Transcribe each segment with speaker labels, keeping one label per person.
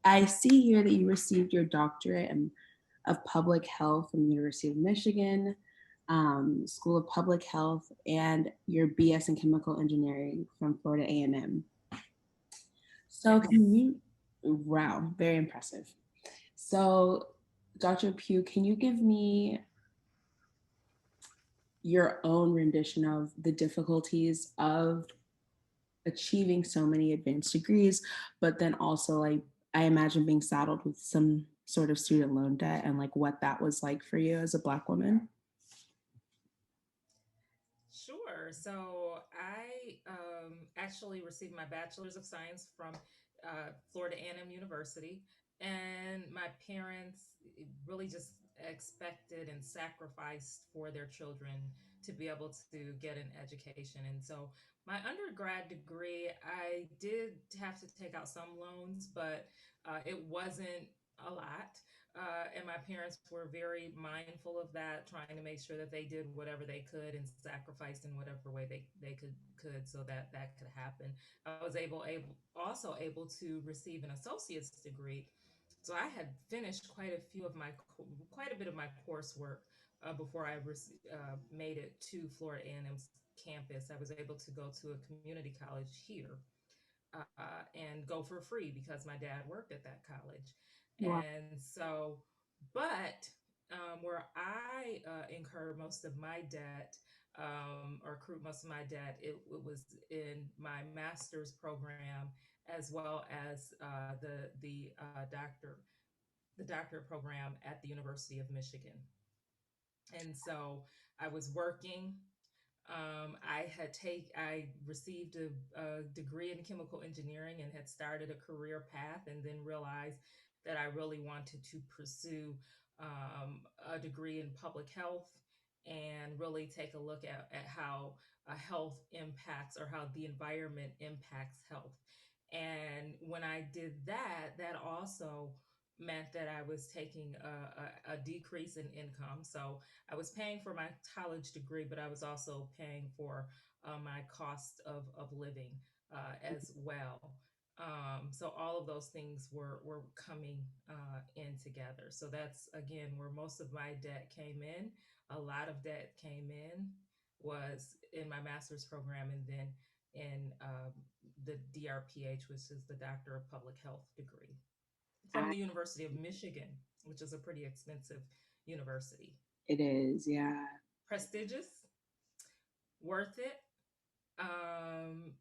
Speaker 1: I see here that you received your doctorate of public health from the University of Michigan, School of Public Health, and your BS in chemical engineering from Florida A&M. So can
Speaker 2: Yes.
Speaker 1: you, wow, very impressive. So Dr. Pugh, can you give me your own rendition of the difficulties of achieving so many advanced degrees, but then also like I imagine being saddled with some sort of student loan debt and like what that was like for you as a Black woman?
Speaker 2: Sure. So I actually received my bachelor's of science from Florida A&M University, and my parents really just expected and sacrificed for their children to be able to get an education. And so my undergrad degree, I did have to take out some loans, but it wasn't a lot. And my parents were very mindful of that, trying to make sure that they did whatever they could and sacrificed in whatever way they could so that that could happen. I was also able to receive an associate's degree. So I had finished quite a bit of my coursework before I made it to Florida A&M's campus. I was able to go to a community college here and go for free because my dad worked at that college.
Speaker 1: Wow.
Speaker 2: And so, but where I incurred most of my debt or accrued most of my debt, it was in my master's program as well as the doctorate program at the University of Michigan. And so I was working. I received a degree in chemical engineering and had started a career path, and then realized that I really wanted to pursue a degree in public health and really take a look at how health impacts or how the environment impacts health. And when I did that, that also meant that I was taking a decrease in income. So I was paying for my college degree, but I was also paying for my cost of living as well. So all of those things were coming in together. So that's again where most of my debt came in. A lot of debt came in was in my master's program, and then in the DRPH, which is the Doctor of Public Health degree from the
Speaker 1: I,
Speaker 2: University of Michigan, which is a pretty expensive university.
Speaker 1: it is, yeah.
Speaker 2: Prestigious, worth it. And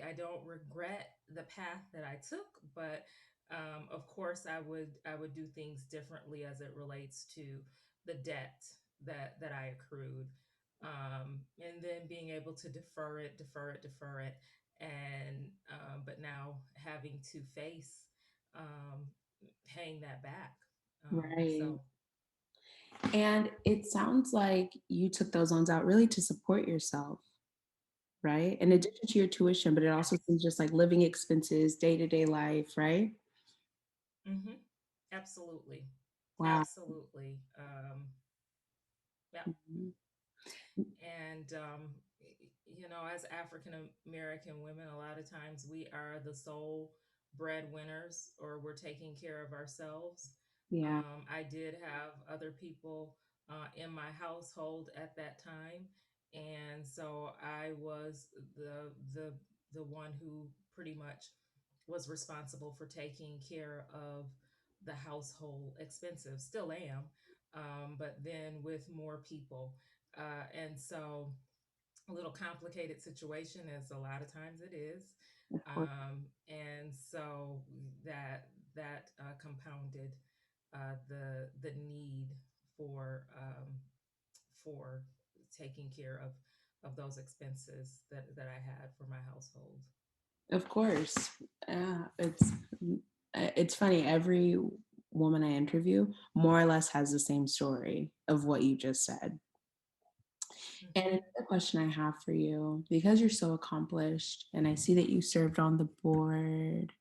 Speaker 2: I don't regret the path that I took, but of course I would do things differently as it relates to the debt that I accrued. And then being able to defer it, and but now having to face um, paying that back. So
Speaker 1: Right. And it sounds like you took those loans out really to support yourself, right? In addition to your tuition, but it also
Speaker 2: yes.
Speaker 1: seems just like living expenses, day to day life, right?
Speaker 2: Mm-hmm. Absolutely.
Speaker 1: Wow.
Speaker 2: Absolutely. Yeah.
Speaker 1: Mhm.
Speaker 2: And, as African American women, a lot of times we are the sole breadwinners or we're taking care of ourselves.
Speaker 1: Yeah.
Speaker 2: I did have other people in my household at that time. And so I was the one who pretty much was responsible for taking care of the household expenses, still am, but then with more people. And so a little complicated situation as a lot of times it is.
Speaker 1: Of course.
Speaker 2: And so that compounded the need for taking care of those expenses that I had for my household.
Speaker 1: Of course. Yeah, it's funny. Every woman I interview more or less has the same story of what you just said. And
Speaker 2: Hmm.
Speaker 1: another question I have for you, because you're so accomplished, and I see that you served on the board.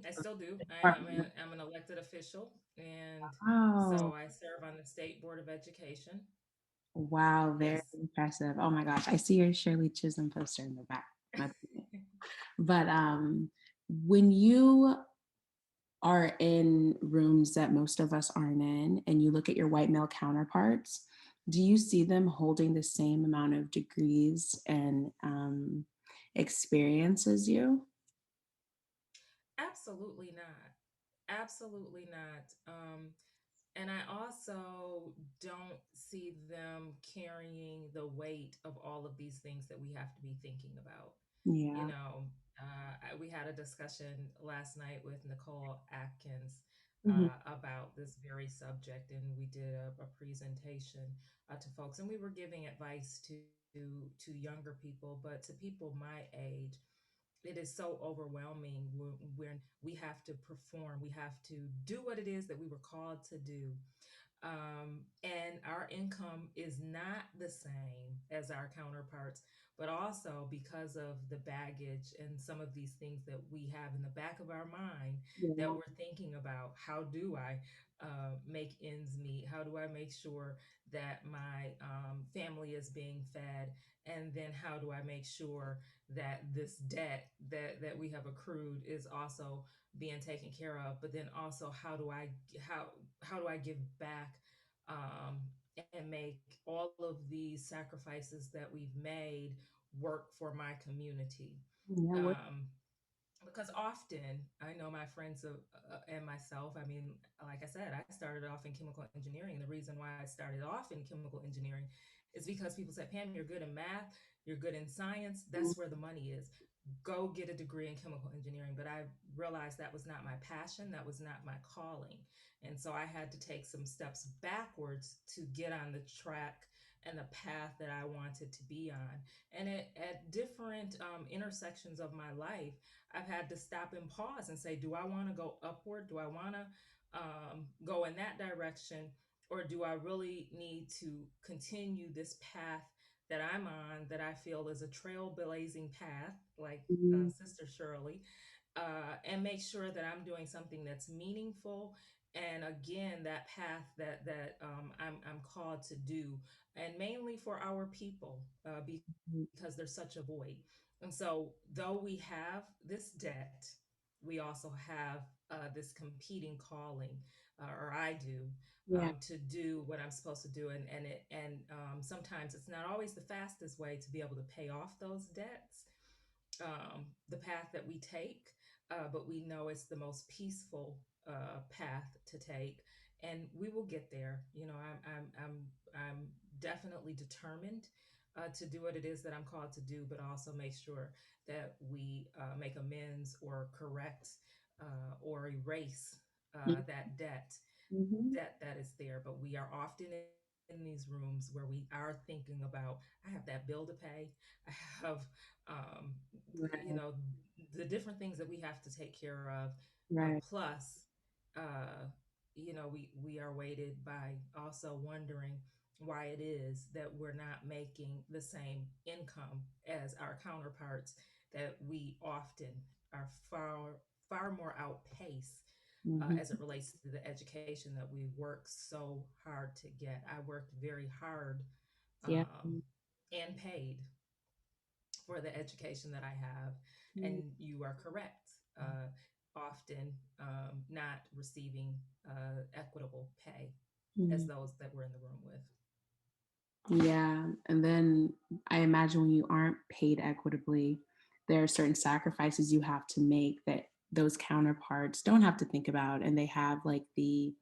Speaker 2: I still do.
Speaker 1: Department.
Speaker 2: I'm an elected official, and so
Speaker 1: Wow.
Speaker 2: I serve on the State Board of Education.
Speaker 1: Wow, very
Speaker 2: Yes.
Speaker 1: impressive. Oh my gosh, I see your Shirley Chisholm poster in the back. That's it. But When you are in rooms that most of us aren't in, and you look at your white male counterparts, do you see them holding the same amount of degrees and experience as you?
Speaker 2: Absolutely not. Absolutely not. And I also don't see them carrying the weight of all of these things that we have to be thinking about. You
Speaker 1: Yeah.
Speaker 2: know, we had a discussion last night with Nicole Atkins
Speaker 1: Mhm.
Speaker 2: about this very subject, and we did a presentation to folks, and we were giving advice to younger people, but to people my age, it is so overwhelming when we have to perform, we have to do what it is that we were called to do, and our income is not the same as our counterparts, but also because of the baggage and some of these things that we have in the back of our mind that
Speaker 1: Yeah.
Speaker 2: we're thinking about. How do I make ends meet? How do I make sure that my family is being fed? And then how do I make sure that this debt that we have accrued is also being taken care of? But then also, how do I give back, um, and make all of these sacrifices that we've made work for my community?
Speaker 1: Yeah. What?
Speaker 2: Um, because often I know my friends and myself, I mean, like I said, I started off in chemical engineering. The reason why I started off in chemical engineering is because people said, Pam, you're good in math, you're good in science, that's where the money is. Go get a degree in chemical engineering. But I realized that was not my passion, that was not my calling. And so I had to take some steps backwards to get on the track and the path that I wanted to be on. And at different intersections of my life, I've had to stop and pause and say, do I want to go upward? Do I want to go in that direction? Or do I really need to continue this path that I'm on, that I feel is a trailblazing path, like
Speaker 1: Mhm.
Speaker 2: Sister Shirley, and make sure that I'm doing something that's meaningful, and again, that path that I'm called to do, and mainly for our people, because there's such a void. And so, though we have this debt, we also have this competing calling, or I do,
Speaker 1: Yeah.
Speaker 2: to do what I'm supposed to do, and sometimes it's not always the fastest way to be able to pay off those debts, the path that we take, but we know it's the most peaceful path to take, and we will get there. You know, I'm definitely determined to do what it is that I'm called to do, but also make sure that we make amends or correct or erase that
Speaker 1: Mhm.
Speaker 2: that is there. But we are often in these rooms where we are thinking about, I have that bill to pay, I have, um, you know,
Speaker 1: Right.
Speaker 2: the different things that we have to take care of.
Speaker 1: Right.
Speaker 2: Plus, uh, we are weighted by also wondering why it is that we're not making the same income as our counterparts, that we often are far more outpaced as
Speaker 1: Mhm.
Speaker 2: it relates to the education that we work so hard to get. I worked very hard,
Speaker 1: Yeah.
Speaker 2: um, and paid for the education that I have. And you are correct. Often not receiving equitable pay as
Speaker 1: Mhm.
Speaker 2: those that we're in the room with.
Speaker 1: Yeah, and then I imagine when you aren't paid equitably, there are certain sacrifices you have to make that those counterparts don't have to think about, and they have like the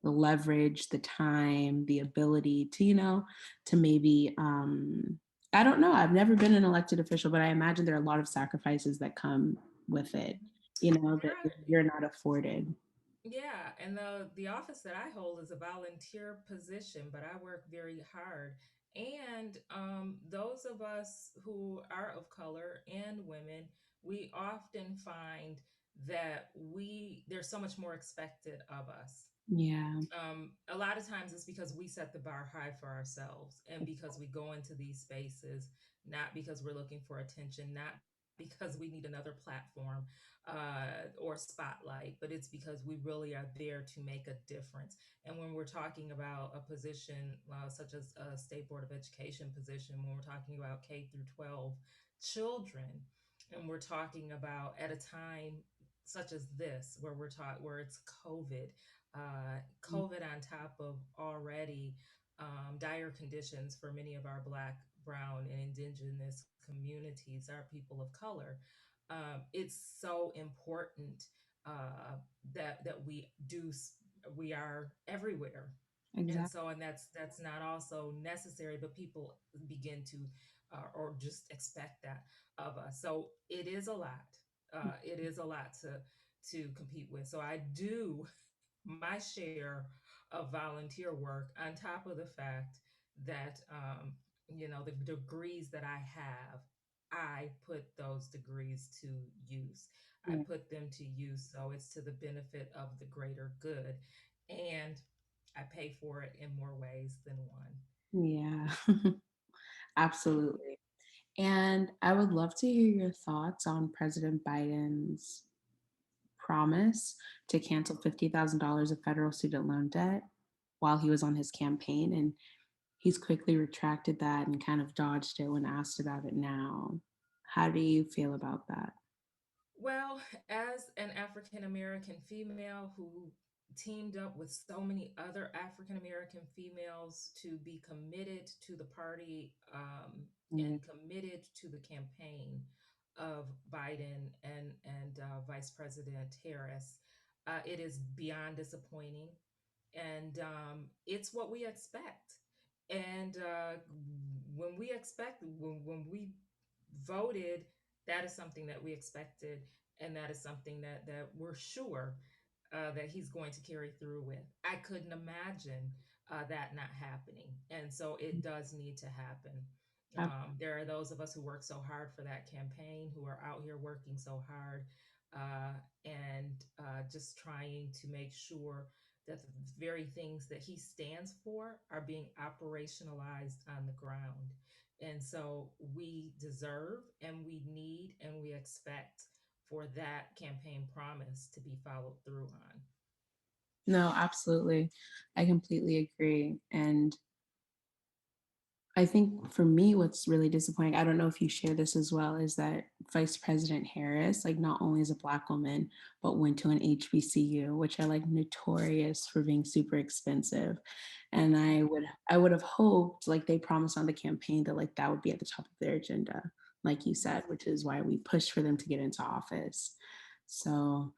Speaker 1: leverage, the time, the ability to, to maybe I don't know. I've never been an elected official, but I imagine there are a lot of sacrifices that come with it,
Speaker 2: Mhm.
Speaker 1: that
Speaker 2: There are,
Speaker 1: you're not afforded.
Speaker 2: yeah, and the office that I hold is a volunteer position, but I work very hard. And those of us who are of color and women, we often find that we there's so much more expected of us.
Speaker 1: Yeah.
Speaker 2: A lot of times it's because we set the bar high for ourselves, and because we go into these spaces not because we're looking for attention, not because we need another platform or spotlight, but it's because we really are there to make a difference. And when we're talking about a position such as a state board of education position, when we're talking about K through 12 children, and we're talking about at a time such as this where we're taught where it's COVID on top of already dire conditions for many of our Black, brown, and indigenous communities, our people of color. It's so important uh, that we are everywhere. And
Speaker 1: Exactly.
Speaker 2: so, and that's not also necessary, but people begin to or just expect that of us. So it is a lot. It is a lot to compete with. So I do my share of volunteer work on top of the fact that the degrees that I have, I put those degrees to use. I
Speaker 1: Yeah.
Speaker 2: put them to use so it's to the benefit of the greater good, and I pay for it in more ways than one.
Speaker 1: Yeah. Absolutely. And I would love to hear your thoughts on President Biden's promise to cancel $50,000 of federal student loan debt while he was on his campaign. And he's quickly retracted that and kind of dodged it when asked about it now. How do you feel about that?
Speaker 2: Well, as an African American female who teamed up with so many other African American females to be committed to the party
Speaker 1: Yeah.
Speaker 2: and committed to the campaign of Biden and Vice President Harris, it is beyond disappointing, and it's what we expect. And when we expect, when we voted, that is something that we expected, and that is something that we're sure that he's going to carry through with. I couldn't imagine that not happening, and so it does need to happen.
Speaker 1: Ab-
Speaker 2: There are those of us who work so hard for that campaign, who are out here working so hard, and just trying to make sure that the very things that he stands for are being operationalized on the ground. And so we deserve and we need and we expect for that campaign promise to be followed through on.
Speaker 1: No, absolutely. I completely agree. And I think for me, what's really disappointing, I don't know if you share this as well, is that Vice President Harris, like not only is a Black woman, but went to an HBCU, which are like notorious for being super expensive. And
Speaker 2: Mhm.
Speaker 1: I would have hoped, like they promised on the campaign, that like that would be at the top of their agenda, like you said, which is why we pushed for them to get into office. So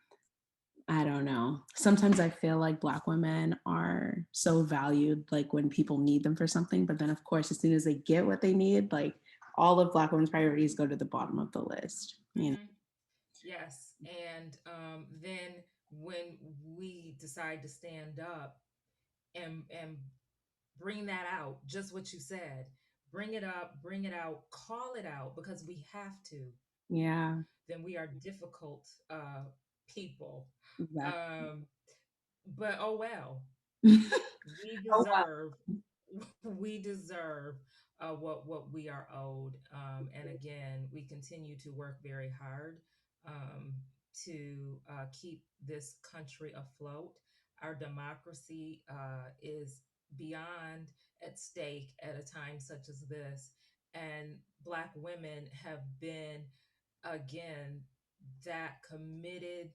Speaker 1: I don't know. Sometimes I feel like Black women are so valued, like when people need them for something. But then, of course, as soon as they get what they need, like all of Black women's priorities go to the bottom of the list. You know?
Speaker 2: Hmm. Yes. And then when we decide to stand up and bring that out, just what you said, bring it up, bring it out, call it out because we have to,
Speaker 1: Yeah,
Speaker 2: then we are difficult people.
Speaker 1: exactly.
Speaker 2: Um, but oh well, we
Speaker 1: Oh, wow.
Speaker 2: deserve we deserve what we are owed, and again we continue to work very hard um, to keep this country afloat. Our democracy is beyond at stake at a time such as this, and Black women have been again that committed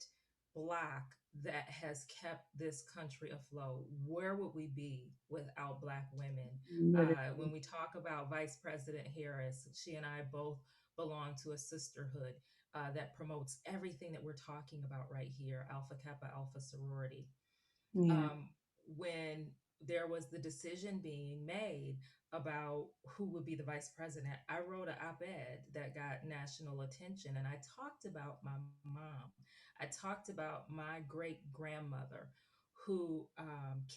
Speaker 2: block that has kept this country afloat. Where would we be without Black women?
Speaker 1: Literally.
Speaker 2: When we talk about Vice President Harris, she and I both belong to a sisterhood that promotes everything that we're talking about right here, Alpha Kappa Alpha sorority.
Speaker 1: Yeah.
Speaker 2: um, when there was the decision being made about who would be the vice president, I wrote an op ed that got national attention. And I talked about my mom. I talked about my great grandmother who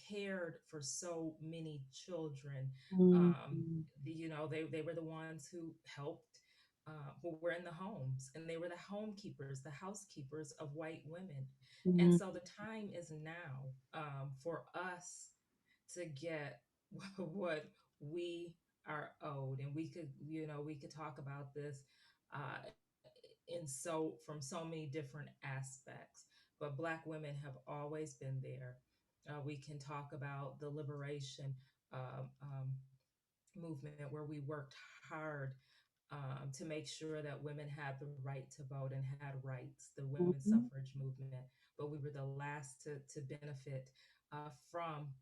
Speaker 2: cared for so many children.
Speaker 1: Mhm.
Speaker 2: They were the ones who helped, who were in the homes, and they were the homekeepers, the housekeepers of white women. And
Speaker 1: Mhm.
Speaker 2: so the time is now for us to get what we are owed. And we could talk about this uh, from so many different aspects. But Black women have always been there. We can talk about the liberation movement where we worked hard to make sure that women had the right to vote and had rights, the women's
Speaker 1: Mhm.
Speaker 2: suffrage movement. But we were the last to benefit from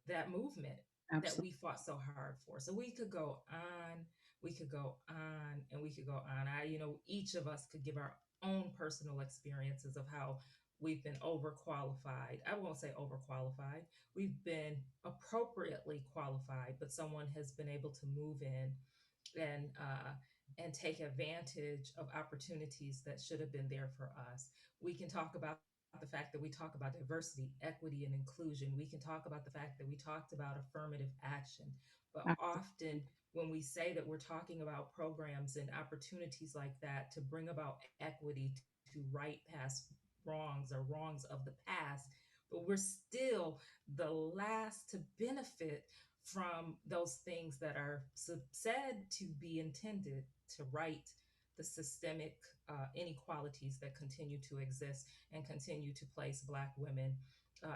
Speaker 2: that movement that we
Speaker 1: Absolutely.
Speaker 2: fought so hard for. So we could go on, we could go on, and we could go on. Each of us could give our own personal experiences of how we've been overqualified. I won't say overqualified. We've been appropriately qualified, but someone has been able to move in and take advantage of opportunities that should have been there for us. We can talk about the fact that we talk about diversity, equity, and inclusion. We can talk about the fact that we talked about affirmative action. But often,
Speaker 1: Absolutely.
Speaker 2: when we say that we're talking about programs and opportunities like that to bring about equity, to right past wrongs or wrongs of the past, but we're still the last to benefit from those things that are said to be intended to right the systemic inequalities that continue to exist and continue to place Black women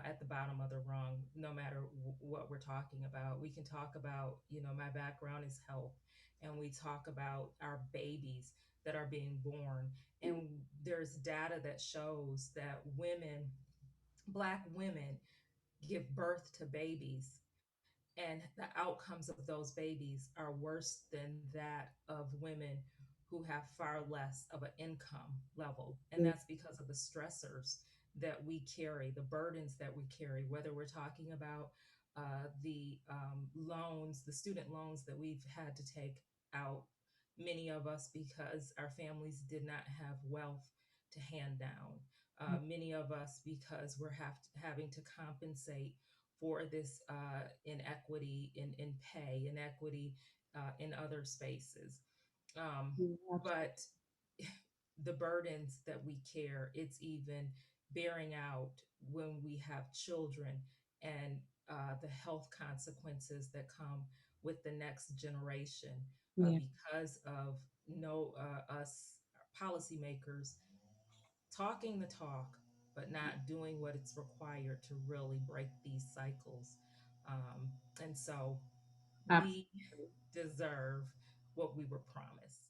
Speaker 2: at the bottom of the rung, no matter what we're talking about. We can talk about, my background is health, and we talk about our babies that are being born. And there's data that shows that Black women, give birth to babies, and the outcomes of those babies are worse than that of women who have far less of an income level. And
Speaker 1: Yeah.
Speaker 2: that's because of the stressors that we carry, the burdens that we carry, whether we're talking about the loans, the student loans that we've had to take out, many of us because our families did not have wealth to hand down. Many of us because we're having to compensate for this inequity in pay, inequity in other spaces. Um,
Speaker 1: Yeah, absolutely.
Speaker 2: but the burdens that we care, it's even bearing out when we have children, and the health consequences that come with the next generation
Speaker 1: Yeah.
Speaker 2: because of no us policymakers talking the talk, but not doing what it's required to really break these cycles. Um, and so we
Speaker 1: Absolutely.
Speaker 2: deserve what we were promised.